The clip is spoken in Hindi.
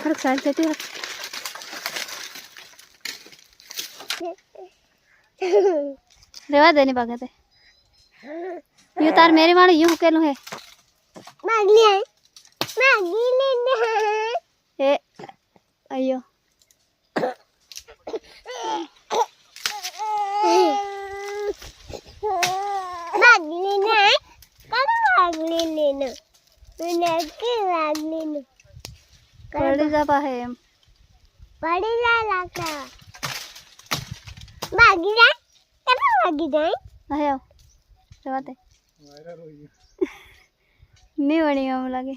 खड़क साइड से तू रेवा देनी बागते यू तार मेरे माने यूं के लो है मागली ए अयो मागली ने कब मागली लेना मैंने के मागली ने पड़ी जा पा है पड़ी जा लाका भागी जाए कब भागी जाए आयो रेवा दे नहीं बनी हम लगे